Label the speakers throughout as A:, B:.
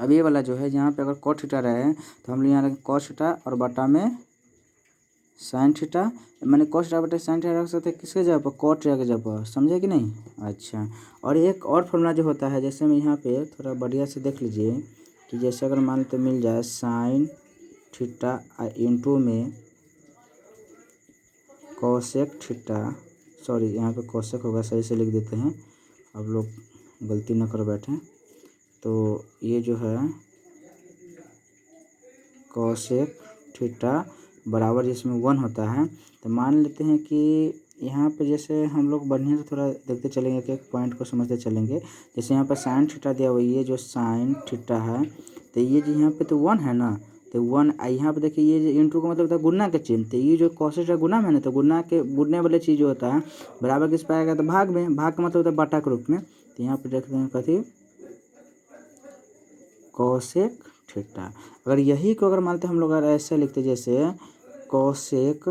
A: अब ये वाला जो है यहाँ पे अगर cot थीटा रहे तो हम लोग यहाँ रखें cos थीटा और बटा में साइन थीटा, मैंने cos थीटा बटा साइन थीटा रख सकते हैं किसके जगह पर, cot थीटा के जगह पर, समझे कि नहीं। अच्छा, और एक और फॉर्मूला जो होता है, जैसे मैं यहाँ पे थोड़ा बढ़िया से देख लीजिए कि जैसे अगर मान लेते मिल जाए साइन थीटा इंटू में कोसेक थीटा, सॉरी यहाँ पे कोसेक होगा, सही से लिख देते हैं, आप लोग गलती न कर बैठें। तो ये जो है कोसेक थीटा बराबर जिसमें 1 होता है, तो मान लेते हैं कि यहाँ पे जैसे हम लोग बढ़िया से थोड़ा देखते चलेंगे कि एक पॉइंट को समझते चलेंगे। जैसे यहाँ पर साइन थीटा दिया हुआ, ये जो साइन थीटा है तो ये जो यहाँ पे तो 1 है ना, तो 1 यहाँ पे देखिए ये जो इंटू का मतलब होता है गुना के चिन्ह, तो ये जो कोसेक थीटा गुना में ना, तो गुने वाले चीज़ जो होता है बराबर किस पाएगा, तो भाग में, भाग का मतलब होता है बटा के रूप में। तो यहाँ पे देखते हैं कथी, कोसेक थीटा। अगर यही को अगर मानते हम लोग अगर ऐसे लिखते जैसे कोसेक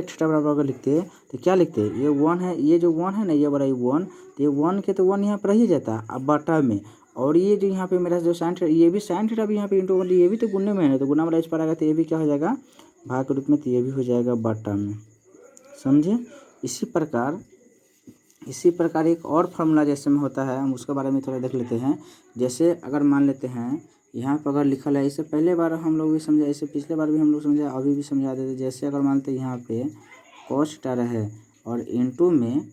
A: थीटा बराबर अगर लिखते तो क्या लिखते, ये 1 है, ये जो 1 है ना, ये बड़ा 1, तो ये 1 के तो 1 यहाँ पर रह ही जाता अब बटा में, और ये जो यहाँ पे मेरा जो साइन थीटा, ये भी साइन थीटा भी यहाँ पे इंटू, ये भी तो गुने में है, तो गुना वाला इस पर आएगा तो ये भी क्या हो जाएगा, भाग के रूप में, तो ये भी हो जाएगा बटा में, समझे। इसी प्रकार एक और फार्मूला जैसे में होता है, हम उसके बारे में थोड़ा देख लेते हैं। जैसे अगर मान लेते हैं यहाँ पर अगर लिखल है, इससे पहले बार हम लोग भी समझा, इससे पिछले बार भी हम लोग समझा, अभी भी समझा देते। जैसे अगर मानते हैं यहाँ पे cos थीटा रहे और इंटू में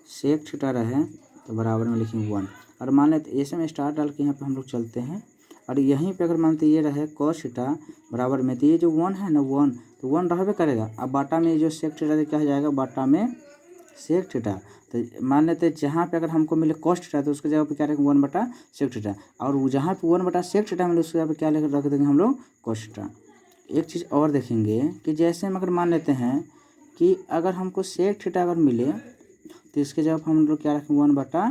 A: सेक थीटा रहे, तो बराबर में लिखेंगे 1, और मान लेते ऐसे में स्टार डाल के यहाँ पे हम लोग चलते हैं, और यहीं पे अगर मानते ये रहे cos थीटा बराबर में, तो ये जो 1 है ना 1, तो 1 रहबे करेगा, अब बाटा में जो सेक थीटा क्या हो जाएगा, बाटा में सेक थीटा। तो मान लेते हैं जहाँ पे अगर हमको मिले cos थीटा तो उसके जगह पे क्या रखेंगे 1 बटा सेक थीटा, और जहाँ पे 1 बटा सेक थीटा मिले उसके जगह पे क्या लेकर रख देंगे हम लोग cos थीटा। एक चीज़ और देखेंगे कि जैसे हम अगर मान लेते हैं कि अगर हमको सेक थीटा अगर मिले तो इसके जगह पर हम लोग क्या रखेंगे 1 बटा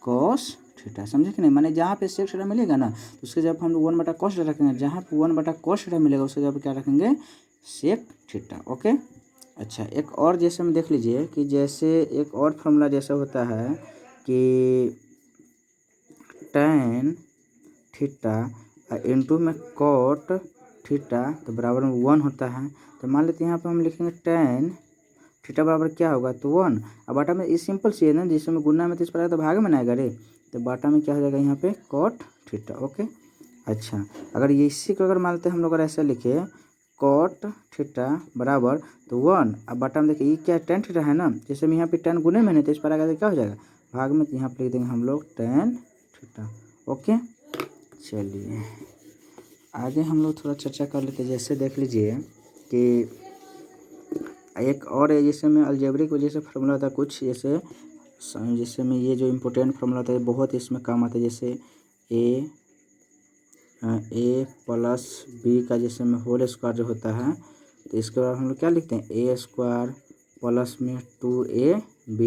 A: cos थीटा, समझे कि नहीं। माने जहाँ पे सेक थीटा मिलेगा ना तो उसके जगह पर हम लोग 1 बटा cos थीटा रखेंगे, जहाँ पे 1 बटा cos थीटा मिलेगा उसके जगह पर क्या रखेंगे सेक थीटा। ओके। अच्छा, एक और जैसे में देख लीजिए कि जैसे एक और फॉर्मूला जैसा होता है कि tan थीटा इंटू में cot थीटा, तो बराबर में 1 होता है। तो मान लेते हैं यहाँ पे हम लिखेंगे tan थीटा बराबर क्या होगा, तो 1, अब बाटा में इस सिंपल सी है ना, जिसमें गुना में 30 पर तो भाग में ना आएगा रे, तो बाटा में क्या हो जाएगा यहाँ पे cot थीटा। ओके। अच्छा, अगर ये इसी को अगर मानते हैं हम लोग अगर ऐसे लिखे cot थीटा बराबर तो 1, अब बटा में देखिए ये क्या tan थीटा है ना, जैसे में यहाँ पे tan गुने में नहीं, तो इस पर आएगा तो क्या हो जाएगा भाग में, तो यहाँ पे लिख देंगे हम लोग tan थीटा। ओके, चलिए आगे हम लोग थोड़ा चर्चा कर लेते हैं। जैसे देख लीजिए कि एक और है, जैसे में अलजेब्रिक वजह से फार्मूला होता है कुछ, जैसे में ये जो इम्पोर्टेंट फार्मूला होता है बहुत इसमें काम आता है। जैसे ए प्लस बी का जैसे में होल स्क्वायर जो होता है, तो इसके बाद हम लोग क्या लिखते हैं ए स्क्वायर प्लस में 2ab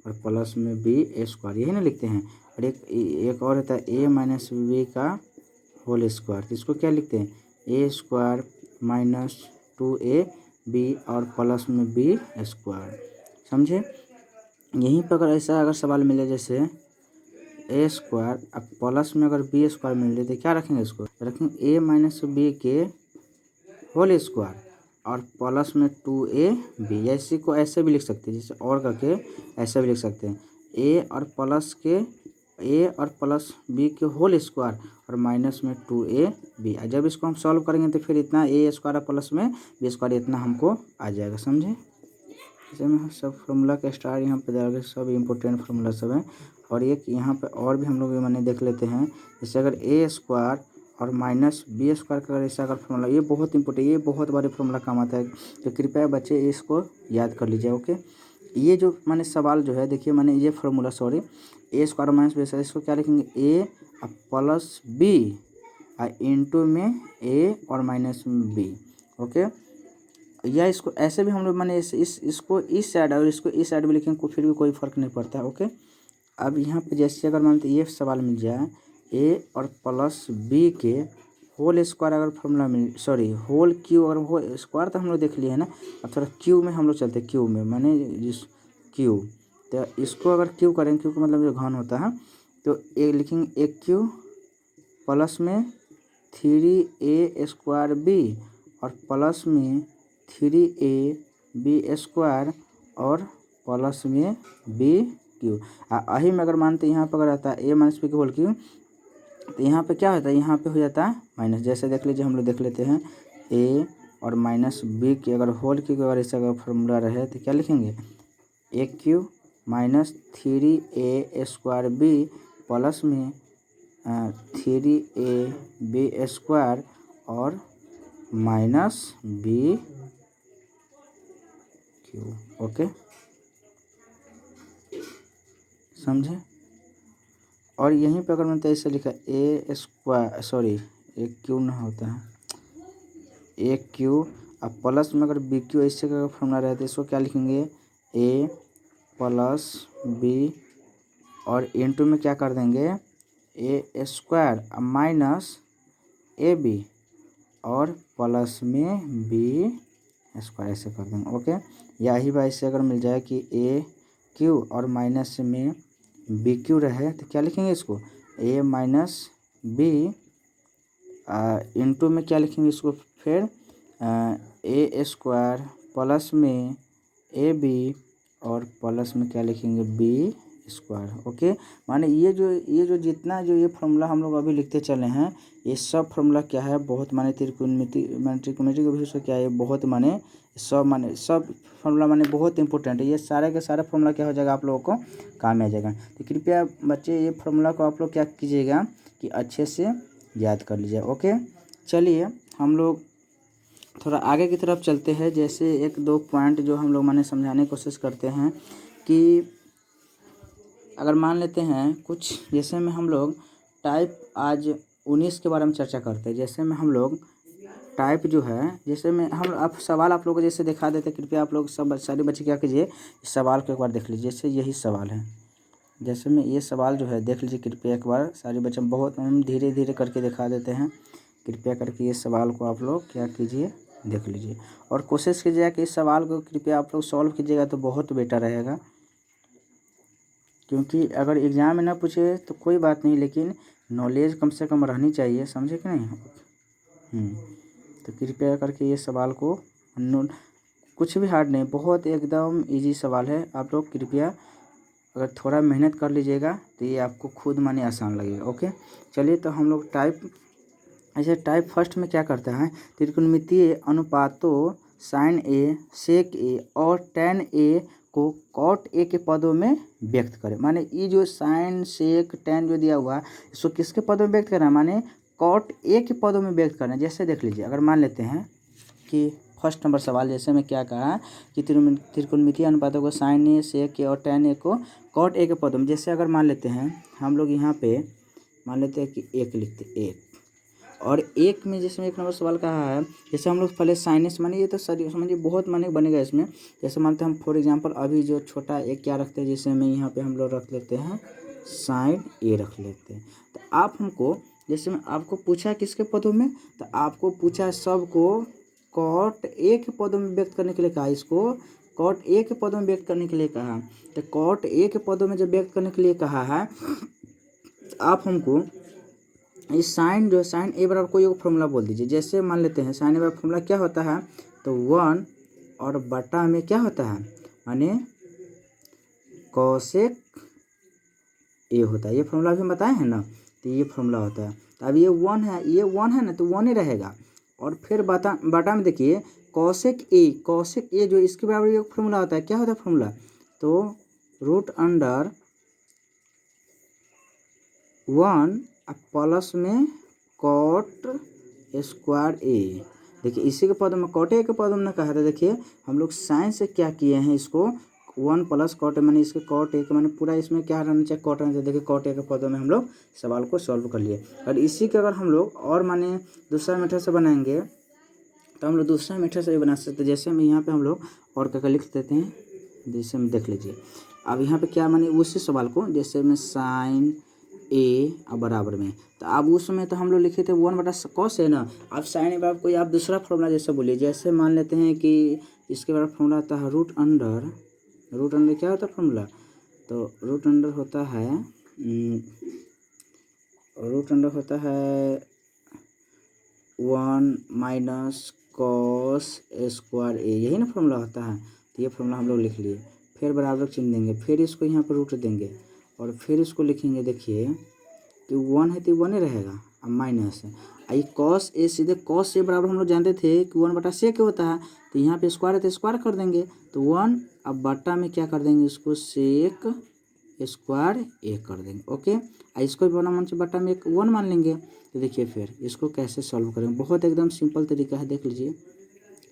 A: और प्लस में बी स्क्वायर, यही ना लिखते हैं। और एक और होता है ए माइनस बी का होल स्क्वायर, तो इसको क्या लिखते हैं ए स्क्वायर माइनस 2ab और प्लस में बी स्क्वायर, समझे। यहीं पर अगर ऐसा अगर सवाल मिले जैसे ए स्क्वायर अब प्लस में अगर बी स्क्वायर मिल जाए तो क्या रखेंगे, इसको रखेंगे ए माइनस बी के होल स्क्वायर और प्लस में 2ab, ऐसे को ऐसे भी लिख सकते हैं, जैसे और करके ऐसे भी लिख सकते हैं ए और प्लस बी के होल स्क्वायर और माइनस में 2ab। जब इसको हम सॉल्व करेंगे तो फिर इतना ए स्क्वायर प्लस में बी स्क्वायर इतना हमको आ जाएगा, समझे। जैसे में सब फार्मूला का स्टार यहाँ पे दे सब इम्पोर्टेंट फार्मूला सब है। और एक यहाँ पे और भी हम लोग मैंने देख लेते हैं, जैसे अगर ए स्क्वायर और माइनस बी स्क्वायर का अगर ऐसा अगर फार्मूला, ये बहुत इंपॉर्टेंट, ये बहुत बड़े फार्मूला काम आता है, तो कृपया बच्चे इसको याद कर लीजिए। ओके, ये जो मैंने सवाल जो है देखिए, मैंने ये फार्मूला सॉरी ए स्क्वायर माइनस बी स्क्वायर, इसको क्या लिखेंगे ए प्लस बी इंटू में ए और माइनस में बी। ओके, या इसको ऐसे भी हम लोग मैंने इसको इस साइड और इसको इस साइड भी लिखेंगे, फिर भी कोई फ़र्क नहीं पड़ता है। ओके, अब यहाँ पे जैसे अगर मानते ये सवाल मिल जाए ए और प्लस बी के होल स्क्वायर अगर फॉर्मूला मिल, सॉरी होल क्यू, अगर होल स्क्वायर तो हम लोग देख लिए है ना, अब थोड़ा क्यू में हम लोग चलते हैं, क्यू में माने जिस क्यू, तो इसको अगर क्यू करेंगे, क्यू का मतलब जो घन होता है, तो ए लिखेंगे ए क्यू प्लस में 3a² b और प्लस में 3ab² और प्लस में bq। यही में अगर मानते यहाँ पर अगर रहता है a माइनस बी के होल क्यू, तो यहाँ पे क्या होता है, यहाँ पे हो जाता है माइनस। जैसे देख लीजिए, हम लोग देख लेते हैं a और माइनस बी की अगर होल क्यू अगर ऐसा अगर फॉर्मूला रहे तो क्या लिखेंगे, ए क्यू माइनस 3a² प्लस में 3ab² और माइनस bq। ओके, समझे। और यहीं पे अगर मैंने ऐसे लिखा ए क्यू ना होता है ए क्यू, अब प्लस में अगर बी क्यू ऐसे का फॉर्मूला रहता है, इसको क्या लिखेंगे, ए प्लस बी और इनटू में क्या कर देंगे a² माइनस ए बी और प्लस में b² ऐसे कर देंगे। ओके, यही बात से अगर मिल जाए कि ए क्यू और माइनस में बी क्यू रहे तो क्या लिखेंगे इसको, ए माइनस बी इनटू में क्या लिखेंगे इसको फिर a² प्लस में ए बी और प्लस में क्या लिखेंगे b²। ओके, माने ये जो जितना जो ये फॉर्मूला हम लोग अभी लिखते चले हैं, ये सब फॉर्मूला क्या है, बहुत माने त्रिकोणमिति के विषय से क्या है, बहुत माने सब फॉर्मूला माने बहुत इंपॉर्टेंट है। ये सारे के सारे फॉर्मूला क्या हो जाएगा, आप लोगों को काम आ जाएगा। तो कृपया बच्चे ये फॉर्मूला को आप लोग क्या कीजिएगा कि अच्छे से याद कर लीजिए। ओके, चलिए हम लोग थोड़ा आगे की तरफ चलते हैं। जैसे एक दो पॉइंट जो हम लोग माने समझाने की कोशिश करते हैं कि अगर मान लेते हैं कुछ, जैसे में हम लोग टाइप आज 19 के बारे में चर्चा करते हैं। जैसे में हम लोग टाइप जो है, जैसे में हम आप सवाल आप लोग को जैसे दिखा देते हैं, कृपया आप लोग सब सारे बच्चे क्या कीजिए, इस सवाल को एक बार देख लीजिए। जैसे यही सवाल है, जैसे में ये सवाल जो है देख लीजिए कृपया एक बार सारे बच्चे, बहुत हम धीरे धीरे करके दिखा देते हैं। कृपया करके ये सवाल को आप लोग क्या कीजिए, देख लीजिए और कोशिश कीजिएगा कि इस सवाल को कृपया आप लोग सॉल्व कीजिएगा तो बहुत बेटर रहेगा। क्योंकि अगर एग्ज़ाम में ना पूछे तो कोई बात नहीं, लेकिन नॉलेज कम से कम रहनी चाहिए, समझे कि नहीं। तो कृपया करके ये सवाल को कुछ भी हार्ड नहीं, बहुत एकदम इजी सवाल है। आप लोग कृपया अगर थोड़ा मेहनत कर लीजिएगा तो ये आपको खुद माने आसान लगेगा। ओके, चलिए तो हम लोग टाइप फर्स्ट में क्या करता है, त्रिकोणमितीय अनुपातों साइन ए, सेक ए और टेन ए को कॉट ए के पदों में व्यक्त करें। माने ये जो साइन सेक टेन जो दिया हुआ है, इसको किसके पदों में व्यक्त करना है, माने कॉट ए के पदों में व्यक्त करना है। जैसे देख लीजिए, अगर मान लेते हैं कि फर्स्ट नंबर सवाल जैसे में क्या कहा कि त्रिकोणमितीय अनुपातों को साइन ए, सेक ए और टेन ए को कॉट ए के पदों में, जैसे अगर मान लेते हैं हम लोग यहाँ पे मान लेते हैं कि एक लिखते एक, और एक में जैसे एक नंबर सवाल कहा है, जैसे हम लोग पहले साइनस माने, ये तो सर समझिए बहुत माने बनेगा इसमें। जैसे मानते हैं हम फॉर एग्जांपल अभी जो छोटा एक क्या रखते हैं, जैसे में यहाँ पे हम लोग रख लेते हैं साइन ए रख लेते हैं। तो आप हमको जैसे में आपको पूछा किसके पदों में, तो आपको पूछा सबको कॉट ए के पदों में व्यक्त करने के लिए कहा, इसको कॉट ए के पदों में व्यक्त करने के लिए कहा। तो कॉट ए के पदों में जब व्यक्त करने के लिए कहा है, आप हमको इस साइन जो साइन ए बराबर कोई एक फॉर्मूला बोल दीजिए। जैसे मान लेते हैं साइन ए बराबर फॉर्मूला क्या होता है, तो 1 और बटा में क्या होता है, माने कोसेक ए होता है। ये फॉर्मूला भी हम बताए हैं ना, तो ये फॉर्मूला होता है। तो अब ये 1 है ना, तो 1 ही रहेगा। और फिर बटा में देखिए कोसेक ए जो इसके बराबर एक फॉर्मूला होता है, क्या होता है फॉर्मूला, तो √1 प्लस में कॉट स्क्वायर ए। देखिए इसी के पदों में कॉट ए के पदों में कहा था। देखिए हम लोग साइन से क्या किए हैं, इसको 1 प्लस कॉट ए माने इसके कॉट ए के माने पूरा इसमें क्या रहना चाहिए, कॉट रहना चाहिए। देखिए कॉट ए के पदों में हम लोग सवाल को सॉल्व कर लिए। और इसी के अगर हम लोग और माने दूसरा मेथड से बनाएंगे तो हम लोग दूसरा मेथड से भी बना सकते हैं। जैसे हम यहाँ पे हम लोग और क्या लिख देते हैं, जैसे हम देख लीजिए अब यहाँ पे क्या माने उसी सवाल को, जैसे में साइन ए और बराबर में, तो अब उसमें तो हम लोग लिखे थे 1 बटा कॉस है ना। अब साइन ए बराबर कोई आप दूसरा फॉर्मूला जैसे बोलिए, जैसे मान लेते हैं कि इसके बराबर फॉर्मूला आता है √अंडर क्या होता है फॉर्मूला, तो √अंडर होता है रूट अंडर होता है 1 माइनस कॉस स्क्वायर ए, यही ना फॉर्मूला होता है। तो ये फॉर्मूला हम लोग लिख लिए, फिर बराबर चिन्ह देंगे, फिर इसको यहाँ पर रूट देंगे और फिर इसको लिखेंगे। देखिए कि 1 है तो 1 ही रहेगा, अब माइनस है आई कॉस ए, सीधे कॉस ए बराबर हम लोग जानते थे कि 1/sec होता है, तो यहाँ पे स्क्वायर है तो स्क्वायर कर देंगे, तो 1 अब बटा में क्या कर देंगे, इसको सेक स्क्वायर ए कर देंगे। ओके, इसको भी बना मन से बटा में एक 1 मान लेंगे। तो देखिए फिर इसको कैसे सॉल्व करेंगे, बहुत एकदम सिंपल तरीका है, देख लीजिए।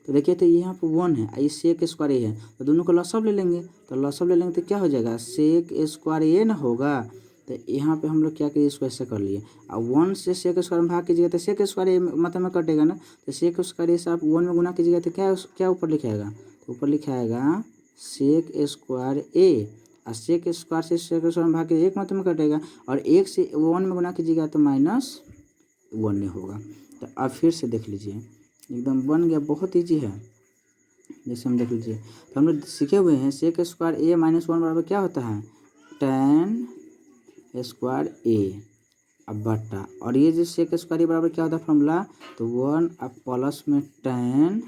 A: तो देखिए तो यहाँ पर 1 है, आई सेक स्क्वायर ए है, तो दोनों को लॉसअप ले लेंगे, तो लॉसअप ले लेंगे तो क्या हो जाएगा, सेक स्क्वायर ए ना होगा। तो यहाँ पे हम लोग क्या करिए, इसको ऐसे कर लिए, अब 1 से सेक स्क्वायर में भाग कीजिएगा तो सेक स्क्वायर ए मतलब में कटेगा ना, तो सेक स्क्वायर ए से आप 1 में गुना कीजिएगा तो क्या क्या ऊपर लिखाएगा, तो ऊपर लिखाएगा सेक स्क्वायर ए, और सेक स्क्वायर से सेक स्क्वायर में भाग के एक मतलब में कटेगा, और 1 से 1 में गुना कीजिएगा तो -1 नहीं होगा। तो अब फिर से देख लीजिए, एकदम बन गया, बहुत ईजी है। जैसे हम देख लीजिए, तो हम लोग सीखे हुए हैं सेक स्क्वायर ए -1 बराबर क्या होता है, tan स्क्वायर ए, अब बटा, और ये जो सेक स्क्वायर ए बराबर क्या होता है फॉर्मूला, तो 1 अब प्लस में tan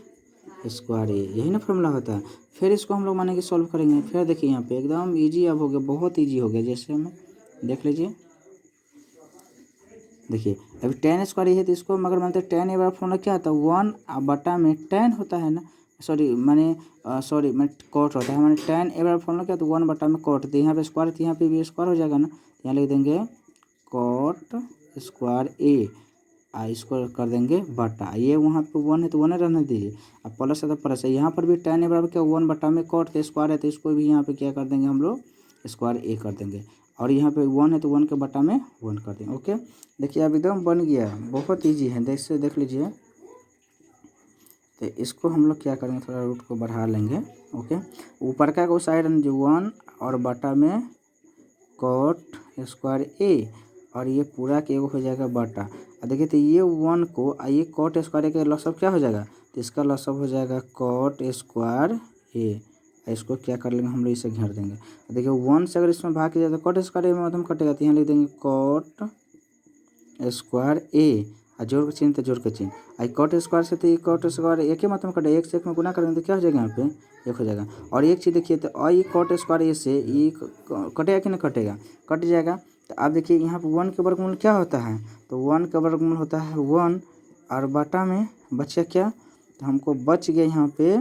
A: स्क्वायर ए, यही ना फॉर्मूला होता है। फिर इसको हम लोग माने कि सॉल्व करेंगे, फिर देखिए यहाँ पे एकदम इजी अब हो गया, बहुत इजी हो गया। जैसे हम देख लीजिए, देखिए अभी tan स्क्वायर ए है तो इसको मगर मानते हैं tan ए बराबर फॉर्मूला क्या होता है, 1 अब बटा में tan होता है ना, सॉरी मैं कॉट होता है, मैंने tan ए बराबर फॉर्मूला क्या, तो 1 बटा में कॉट, तो यहाँ पे स्क्वायर तो यहाँ पे भी स्क्वायर हो जाएगा ना, यहाँ लिख देंगे कॉट स्क्वायर ए, इसको कर देंगे बटा, ये वहाँ पे 1 है तो 1 रहने दीजिए, अब प्लस है तो प्लस है, यहाँ पर भी tan ए बराबर क्या 1 बटा में कॉट, तो स्क्वायर है तो इसको भी यहाँ पे क्या कर देंगे हम लोग, स्क्वायर ए कर देंगे, और यहाँ पे 1 है तो 1 के बटा में 1 कर देंगे। ओके, देखिए अब एकदम बन गया, बहुत ईजी है, देख लीजिए। तो इसको हम लोग क्या करेंगे, थोड़ा रूट को बढ़ा लेंगे। ओके, ऊपर का को साइड जो 1 और बटा में कॉट स्क्वायर ए, और ये पूरा के एगो हो जाएगा बटा, और देखिए तो ये 1 को ये कॉट स्क्वायर ए का लॉसअप क्या हो जाएगा, तो इसका लॉसअप हो जाएगा कॉट स्क्वायर ए, इसको क्या कर लेंगे हम लोग, इसे घेर देंगे। देखिए 1 से अगर इसमें भाग किया जाए तो कॉट स्क्वायर ए में मतलब कटेगा, तो यहाँ लिख देंगे कॉट स्क्वायर ए, और जोड़ के चिन्ह तो जोड़ के चिन्ह, आई कॉट स्क्वायर से तो ये कॉट स्क्वायर एक ही मतलब कटे, एक से एक में गुना करेंगे तो क्या हो जाएगा, यहाँ पे 1 हो जाएगा। और एक चीज़ देखिए, तो आई कॉट स्क्वायर ए से ये कटेगा कि नहीं कटेगा, कट जाएगा। तो अब देखिए यहाँ पे 1 के वर्गमूल क्या होता है, तो 1 का वर्गमूल होता है 1, और बटा में बचा क्या, तो हमको बच गया यहाँ पे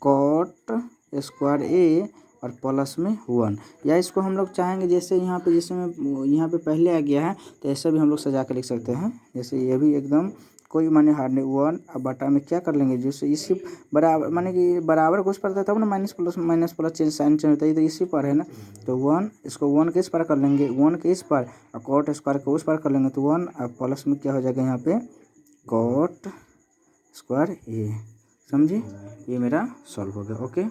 A: कॉट स्क्वायर ए और प्लस में 1, या इसको हम लोग चाहेंगे जैसे यहाँ पे, जैसे में यहाँ पे पहले आ गया है तो ऐसा भी हम लोग सजा कर लिख सकते हैं, जैसे ये भी एकदम कोई माने हार नहीं, 1 अब बटा में क्या कर लेंगे, जैसे इसी बराबर माने कि बराबर कुछ पड़ता है तब ना minus plus change sign change होता है, तो इसी पर है ना, तो 1 इसको 1 के इस पर कर लेंगे, 1 के इस पर, और कॉट स्क्वायर को उस पर कर लेंगे, तो 1 अब प्लस में क्या हो जाएगा यहाँ पे कॉट स्क्वायर ए, समझिए, ये मेरा सॉल्व हो गया। ओके,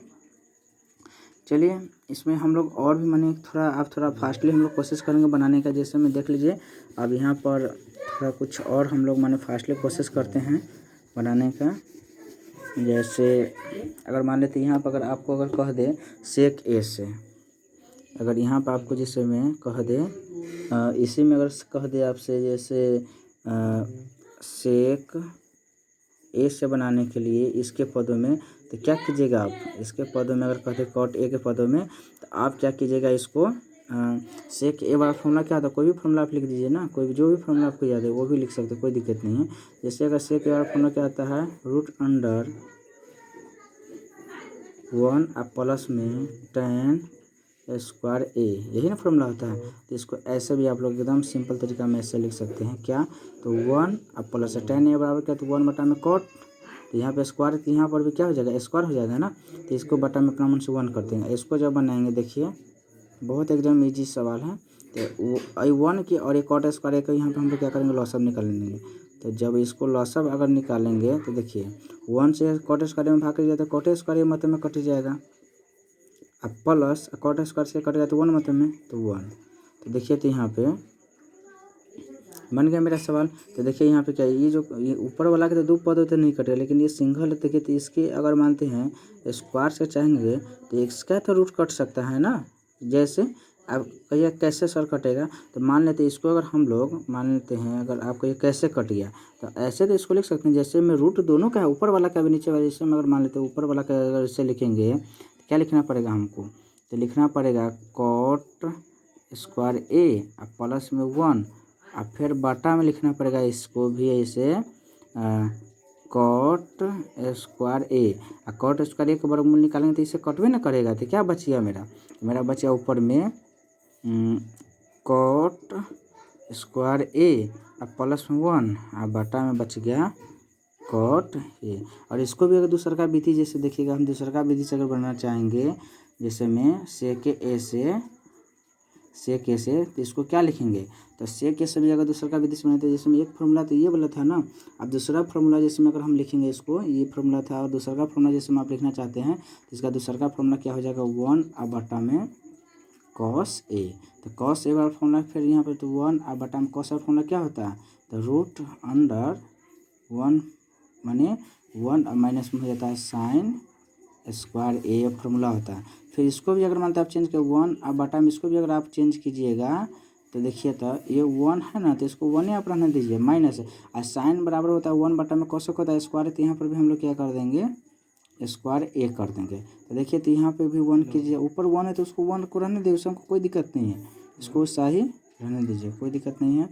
A: चलिए इसमें हम लोग और भी माने थोड़ा फास्टली हम लोग कोशिश करेंगे बनाने का। जैसे में देख लीजिए, अब यहाँ पर थोड़ा कुछ और हम लोग माने फास्टली कोशिश करते हैं बनाने का। जैसे अगर मान लेते यहाँ पर अगर आपको अगर कह दे सेक ए से, अगर यहाँ पर आपको जैसे में कह दे इसी में अगर कह दे आपसे जैसे सेक ए से बनाने के लिए इसके पदों में, तो क्या कीजिएगा आप, इसके पदों में अगर कहते कॉट ए के पदों में, तो आप क्या कीजिएगा, इसको सेक ए वाला फॉर्मूला क्या होता है, कोई भी फॉर्मूला आप लिख दीजिए ना, कोई भी जो भी फॉर्मूला आपको याद है वो भी लिख सकते, कोई दिक्कत नहीं है। जैसे अगर सेक ए वाला फॉर्मूला क्या आता है, रूट अंडर 1 अब प्लस में tan स्क्वायर ए, यही ना फॉर्मूला होता है। तो इसको ऐसे भी आप लोग एकदम सिंपल तरीका में ऐसे लिख सकते हैं, क्या, तो 1 अब प्लस tan ए बराबर क्या, तो 1 बटा में कॉट, तो यहाँ पे स्क्वायर, तो यहाँ पर भी क्या हो जाएगा, स्क्वायर हो जाएगा ना, तो इसको बटा में अपना मन से 1 कर देंगे। इसको जब बनाएंगे देखिए बहुत एकदम ईजी सवाल है, तो आई 1 की और एक कॉट स्क्वायर का यहाँ पे हम लोग क्या करेंगे, लॉसअप निकाल लेंगे। तो जब इसको लॉसअप अगर निकालेंगे तो देखिए 1 से कॉट स्क्वायर में भाग कर जाए तो कॉट स्क्वायर मतलब में कट जाएगा, अब प्लस कॉट स्क्वायर से कट जाए तो 1 मतलब में, तो 1, तो देखिए तो यहाँ पे बन गया मेरा सवाल। तो देखिए यहाँ पे क्या, ये जो ये ऊपर वाला के तो 2 पद होते नहीं कटेगा, लेकिन ये सिंगल है, देखिए तो इसके अगर मानते हैं स्क्वायर से चाहेंगे तो इसका तो रूट कट सकता है ना, जैसे अब कहिए कैसे सर कटेगा, तो मान लेते हैं इसको, अगर हम लोग मान लेते हैं अगर आपको ये कैसे कट गया तो ऐसे तो इसको लिख सकते हैं जैसे में रूट दोनों का है, ऊपर वाला का भी नीचे वाला, जैसे में अगर मान लेते हैं ऊपर वाला का अगर इसे लिखेंगे तो क्या लिखना पड़ेगा हमको, तो लिखना पड़ेगा कॉट स्क्वायर ए और प्लस में 1 और फिर बटा में लिखना पड़ेगा इसको भी ऐसे कॉट स्क्वायर ए, और कॉट स्क्वायर ए का वर्गमूल निकालेंगे तो इसे कटवे ना करेगा, तो क्या बचिएगा मेरा बचिया ऊपर में कॉट स्क्वायर ए और प्लस में 1 और बटा में बच गया कॉट ए। और इसको भी अगर दूसरा विधि जैसे देखिएगा, हम दूसरा विधि से अगर बनाना चाहेंगे जैसे में सेक ए से तो इसको क्या लिखेंगे, तो सेक ए से भी अगर दूसरा विधि से बनाते हैं जैसे में एक फार्मूला तो ये वाला था ना, अब दूसरा फार्मूला जैसे में अगर हम लिखेंगे इसको, ये फार्मूला था और दूसरा फार्मूला जैसे में आप लिखना चाहते हैं तो इसका दूसरा फार्मूला क्या हो जाएगा 1 और बटा में कॉस ए, तो कॉस ए वाला फॉर्मूला फिर यहाँ पे तो 1 और बटा में कॉस वाला फॉर्मूला क्या होता है, तो रूट अंडर 1 माने 1 और माइनस में हो जाता है साइन स्क्वायर ए फॉर्मूला होता है। फिर इसको भी अगर मानते आप चेंज कर 1 और बटा में इसको भी अगर आप चेंज कीजिएगा तो देखिए तो ये 1 है ना, तो इसको 1 ही आप रहने दीजिए माइनस, और साइन बराबर होता है 1 बटा में कॉसेक होता है स्क्वायर, तो यहाँ पर भी हम लोग क्या कर देंगे स्क्वायर ए कर देंगे। तो देखिए तो यहाँ पे भी 1 कीजिए, ऊपर 1 है तो उसको 1 को रहने दीजिए, उसको कोई दिक्कत नहीं है, इसको सही रहने दीजिए, कोई दिक्कत नहीं है।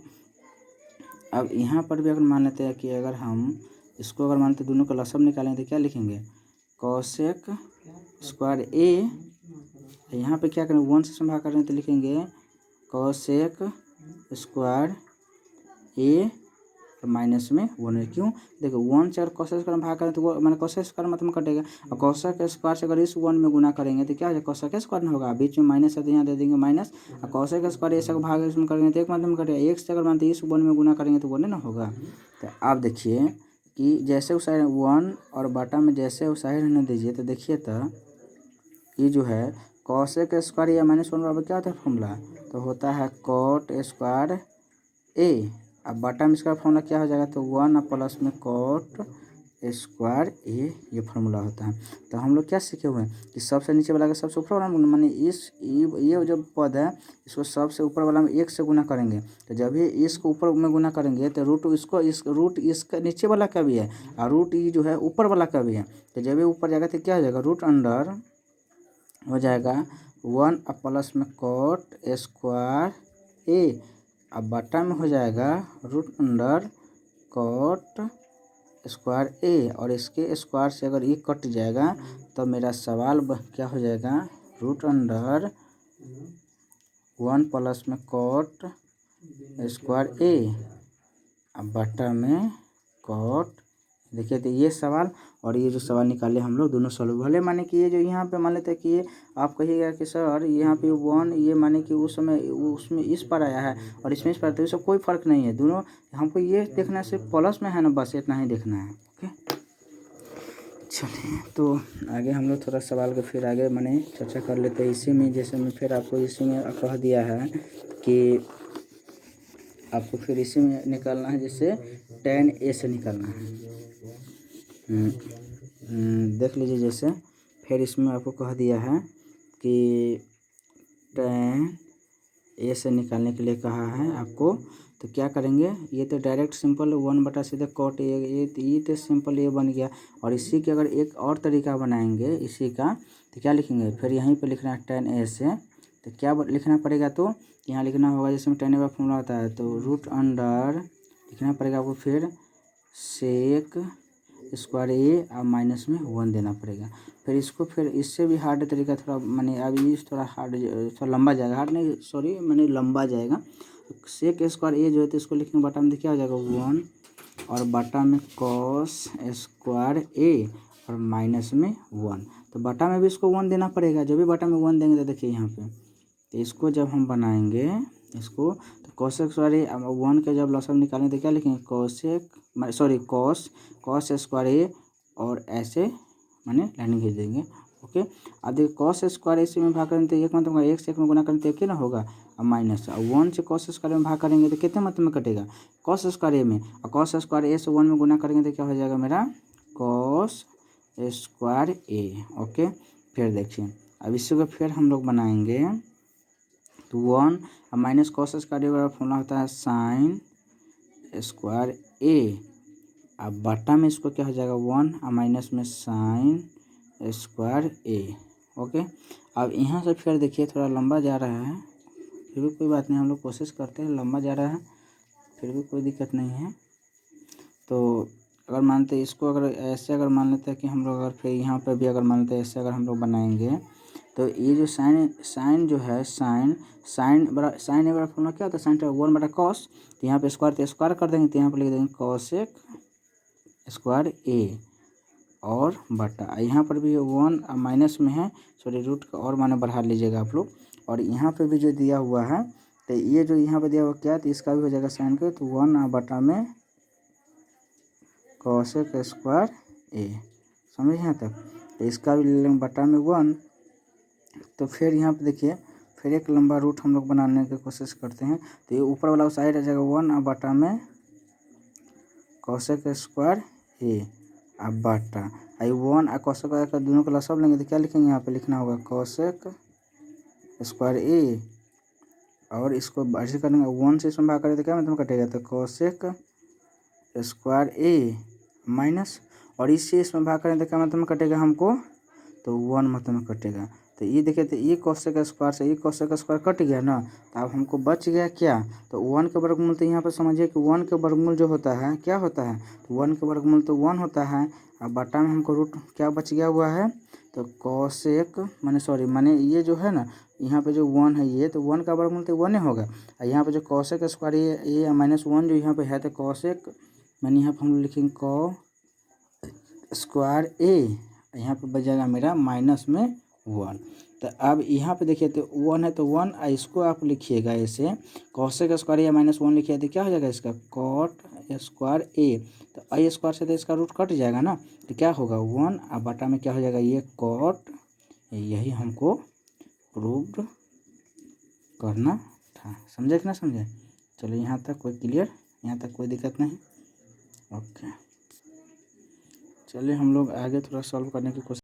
A: अब यहाँ पर भी अगर मान लेते हैं कि अगर हम इसको अगर मानते दोनों का लसम निकालें तो क्या लिखेंगे कॉसेक स्क्वायर ए, यहाँ पे क्या करें 1 से भाग करें तो लिखेंगे कॉसेक स्क्वायर ए और माइनस में 1 है, क्यों देखो 1 से अगर कॉसेक स्क्वायर में भाग करें तो वो मैंने कॉसेक स्क्वायर मतलब कटेगा, और कॉसेक स्क्वायर से अगर इस 1 में गुना करेंगे तो क्या हो जाएगा कॉसेक स्क्वायर में होगा, बीच में माइनस है तो यहाँ दे देंगे माइनस, और कॉसेक स्क्वायर ए से भाग इसमें करेंगे तो एक मतलब में कटेगा, एक से अगर मानते इस 1 में गुना करेंगे तो 1 ना होगा। तो आप देखिए कि जैसे उस 1 और बटा में जैसे उस रहने दीजिए, तो देखिए तो ये जो है कॉसेक स्क्वायर या माइनस 1 बराबर क्या होता है फॉर्मूला, तो होता है कॉट स्क्वायर ए, अब बटा में इसका फॉर्मूला क्या हो जाएगा, तो 1 और प्लस में कॉट स्क्वायर ए ये फार्मूला होता है। तो हम लोग क्या सीखे हुए हैं कि सबसे नीचे वाला का सबसे ऊपर वाला माने ये जो पद है इसको सबसे ऊपर वाला में 1 से गुना करेंगे, तो जब भी इसको ऊपर में गुना करेंगे तो रूट इसका नीचे वाला का भी है और रूट ये जो है ऊपर वाला का भी है, तो जब भी ऊपर जाएगा तो क्या हो जाएगा रूट अंडर हो जाएगा 1 और प्लस में कॉट स्क्वायर ए, अब बटा में हो जाएगा रूट अंडर कॉट स्क्वायर ए, और इसके स्क्वायर से अगर ये कट जाएगा तो मेरा सवाल क्या हो जाएगा रूट अंडर 1 प्लस में कॉट स्क्वायर ए अब बटा में कॉट, देखिए तो ये सवाल और ये जो सवाल निकाले हम लोग दोनों सॉल्व, भले माने कि ये जो यहाँ पे मान लेते हैं कि ये आप कहिएगा कि सर यहाँ पे 1 ये माने कि उस समय उसमें इस पर आया है और इसमें इस पर, तो इससे कोई फ़र्क नहीं है, दोनों हमको ये देखना है सिर्फ प्लस में है ना, बस इतना ही देखना है। ओके चलिए तो आगे हम लोग थोड़ा सवाल को फिर आगे माने चर्चा कर लेते हैं इसी में, जैसे मैं फिर आपको इसी में कह दिया है कि आपको फिर इसी में निकालना है, जैसे tan a से निकालना है। देख लीजिए जैसे फिर इसमें आपको कह दिया है कि tan a से निकालने के लिए कहा है आपको, तो क्या करेंगे ये तो डायरेक्ट सिंपल 1 बटा सीधे कॉट ये तो सिंपल ये बन गया, और इसी के अगर एक और तरीका बनाएंगे इसी का तो क्या लिखेंगे फिर यहीं पे लिखना है tan a से, तो क्या लिखना पड़ेगा, तो यहाँ लिखना होगा जैसे tan a का फॉर्मूला होता है तो रूट अंडर लिखना पड़ेगा आपको, फिर सेक स्क्वायर ए और माइनस में 1 देना पड़ेगा। फिर इसको फिर इससे भी हार्ड तरीका थोड़ा माने अभी थोड़ा हार्ड थोड़ा लंबा जाएगा, हार्ड नहीं सॉरी मैंने लंबा जाएगा, तो सेक स्क्वायर ए जो है तो इसको लिखने बटा में क्या हो जाएगा 1 और बटा में कॉस स्क्वायर ए और माइनस में 1, तो बटा में भी इसको 1 देना पड़ेगा, जब भी बटा में 1 देंगे तो देखिए यहाँ पे तो इसको जब हम बनाएंगे इसको तो कॉसेक स्क्वायर ए 1 के जब लसम निकालेंगे तो क्या लिखेंगे कॉस स्क्वायर ए और ऐसे माने लाइनिंग खींच देंगे। ओके अब देखिए कॉस स्क्वायर ए से में भाग करेंगे तो एक मतलब एक से एक में गुना करेंगे तो एक ही ना होगा, और माइनस 1 से कॉस स्क्वायर में भाग करेंगे तो कितने मतलब में कटेगा कॉस स्क्वायर ए में, और कॉस स्क्वायर ए से 1 में गुना करेंगे तो क्या हो जाएगा मेरा कॉस स्क्वायर ए। ओके फिर देखिए अब इसी को फिर हम लोग बनाएंगे तो 1 और माइनस कॉस स्क्वायर ए का फॉर्मूला होता है साइन स्क्वायर ए। अब बटा में इसको क्या हो जाएगा 1 और माइनस में साइन स्क्वायर ए। ओके, अब यहाँ से फिर देखिए थोड़ा लंबा जा रहा है, फिर भी कोई बात नहीं, हम लोग कोशिश करते हैं। लंबा जा रहा है फिर भी कोई दिक्कत नहीं है। तो अगर मानते इसको, अगर ऐसे अगर मान लेते हैं कि हम लोग अगर फिर यहाँ पर भी अगर मान लेते हैं ऐसे अगर हम लोग बनाएंगे, तो ये जो साइन जो है साइन ए बड़ा फॉर्मूला क्या होता है, साइन 1 बटा कॉस। तो यहाँ पे स्क्वायर तो स्क्वायर कर देंगे, तो यहाँ पे लिख देंगे कॉसेक स्क्वायर ए और बटा यहाँ पर भी 1 माइनस में है, सॉरी रूट का और माने बढ़ा लीजिएगा आप लोग। और यहाँ पे भी जो दिया हुआ है, तो ये जो यहाँ पे दिया हुआ क्या है, तो इसका भी हो जाएगा साइन का, तो 1 बटा में कॉसेक स्क्वायर ए। समझे यहाँ तक? तो इसका भी ले लेंगे बटा में 1। तो फिर यहाँ पे देखिए फिर एक लंबा रूट हम लोग बनाने की कोशिश करते हैं। तो ये ऊपर वाला साइड आ जाएगा 1 बटा में कॉसेक स्क्वायर ए। अब बटा 1 और कॉसेक का दोनों का लसाव लेंगे तो क्या लिखेंगे, यहाँ पे लिखना होगा कॉसेक स्क्वायर ए। और इसको ऐसे करेंगे 1 से इसमें भाग करें तो क्या मतलब कटेगा, तो कॉसेक स्क्वायर ए माइनस, और इससे इसमें भाग करें तो क्या मतलब कटेगा हमको, तो 1 मतलब कटेगा। तो ये देखिए, तो ये कॉसेक स्क्वायर से ये कॉसेक स्क्वायर कट गया ना, तो अब हमको बच गया क्या, तो 1 के वर्गमूल। तो यहाँ पर समझिए कि 1 के वर्गमूल जो होता है क्या होता है, तो 1 के वर्गमूल तो 1 होता है। अब बटा में हमको रूट क्या बच गया हुआ है, तो कॉसेक माने ये जो है ना, यहाँ पे जो 1 है ये, तो 1 का वर्गमूल तो 1 ही होगा। और यहाँ पे जो कॉसेक स्क्वायर ये माइनस 1 जो यहाँ पे है, तो कॉसेक मैंने यहाँ पर हम लिखेंगे कॉ स्क्वायर ए, यहाँ पे बच जाएगा मेरा माइनस में 1। तो अब यहाँ पे देखिए तो 1 है, तो 1 इसको आप लिखिएगा ऐसे कॉसेक स्क्वायर या माइनस 1 लिखिए तो क्या हो जाएगा इसका कॉट स्क्वायर ए। तो आई स्क्वायर से तो इसका रूट कट जाएगा ना, तो क्या होगा 1 और बटा में क्या हो जाएगा ये कॉट। यही हमको प्रूव्ड करना था। समझे कि ना समझे? चलो यहाँ तक कोई क्लियर, यहाँ तक कोई दिक्कत नहीं। ओके, चलिए हम लोग आगे थोड़ा सॉल्व करने की कोशिश